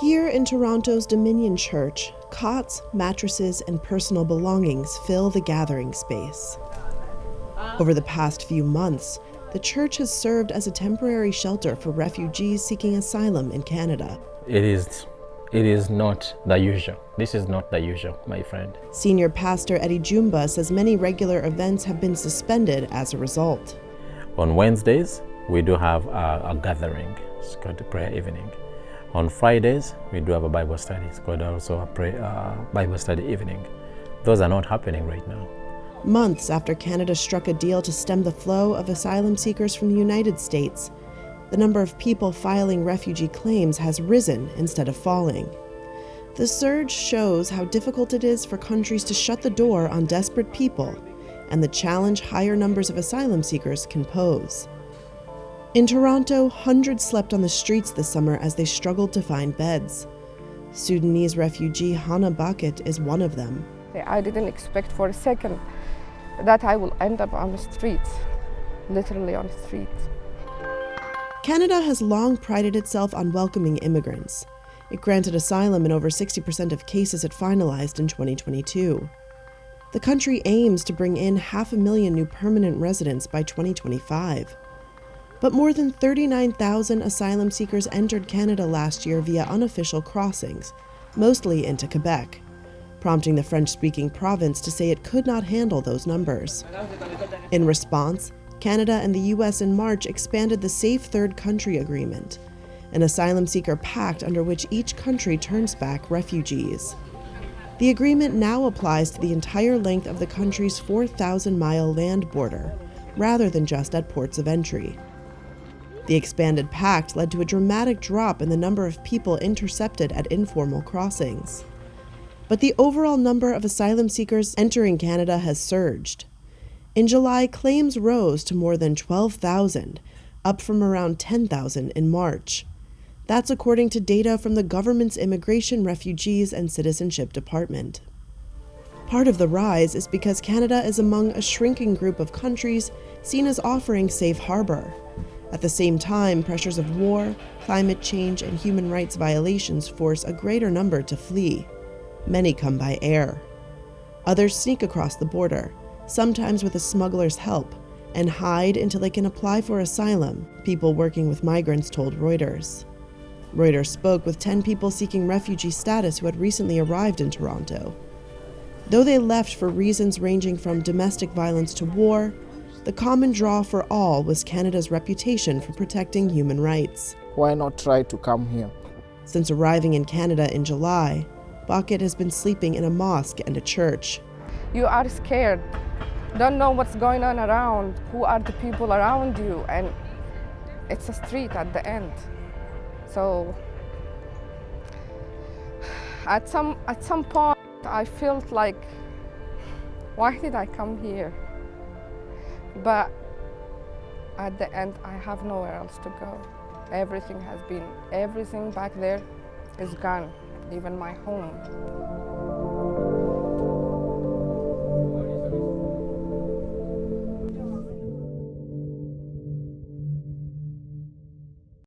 Here in Toronto's Dominion Church, cots, mattresses, and personal belongings fill the gathering space. Over the past few months, the church has served as a temporary shelter for refugees seeking asylum in Canada. It is not the usual. This is not the usual, my friend. Senior pastor Eddie Jumba says many regular events have been suspended as a result. On Wednesdays, we do have a gathering. It's called the prayer evening. On Fridays, we do have a Bible study. It's called also a Bible study evening. Those are not happening right now. Months after Canada struck a deal to stem the flow of asylum seekers from the United States, the number of people filing refugee claims has risen instead of falling. The surge shows how difficult it is for countries to shut the door on desperate people and the challenge higher numbers of asylum seekers can pose. In Toronto, hundreds slept on the streets this summer as they struggled to find beds. Sudanese refugee Hannah Bucket is one of them. I didn't expect for a second that I will end up on the streets, literally on the streets. Canada has long prided itself on welcoming immigrants. It granted asylum in over 60% of cases it finalized in 2022. The country aims to bring in 500,000 new permanent residents by 2025. But more than 39,000 asylum seekers entered Canada last year via unofficial crossings, mostly into Quebec, prompting the French-speaking province to say it could not handle those numbers. In response, Canada and the U.S. in March expanded the Safe Third Country Agreement, an asylum seeker pact under which each country turns back refugees. The agreement now applies to the entire length of the country's 4,000-mile land border, rather than just at ports of entry. The expanded pact led to a dramatic drop in the number of people intercepted at informal crossings. But the overall number of asylum seekers entering Canada has surged. In July, claims rose to more than 12,000, up from around 10,000 in March. That's according to data from the government's Immigration, Refugees, and Citizenship Department. Part of the rise is because Canada is among a shrinking group of countries seen as offering safe harbor. At the same time, pressures of war, climate change, and human rights violations force a greater number to flee. Many come by air. Others sneak across the border, sometimes with a smuggler's help, and hide until they can apply for asylum, people working with migrants told Reuters. Reuters spoke with 10 people seeking refugee status who had recently arrived in Toronto. Though they left for reasons ranging from domestic violence to war, the common draw for all was Canada's reputation for protecting human rights. Why not try to come here? Since arriving in Canada in July, Bucket has been sleeping in a mosque and a church. You are scared, don't know what's going on around, who are the people around you, and it's a street at the end. So at some point I felt like, why did I come here? But at the end I have nowhere else to go. Everything back there is gone, even my home.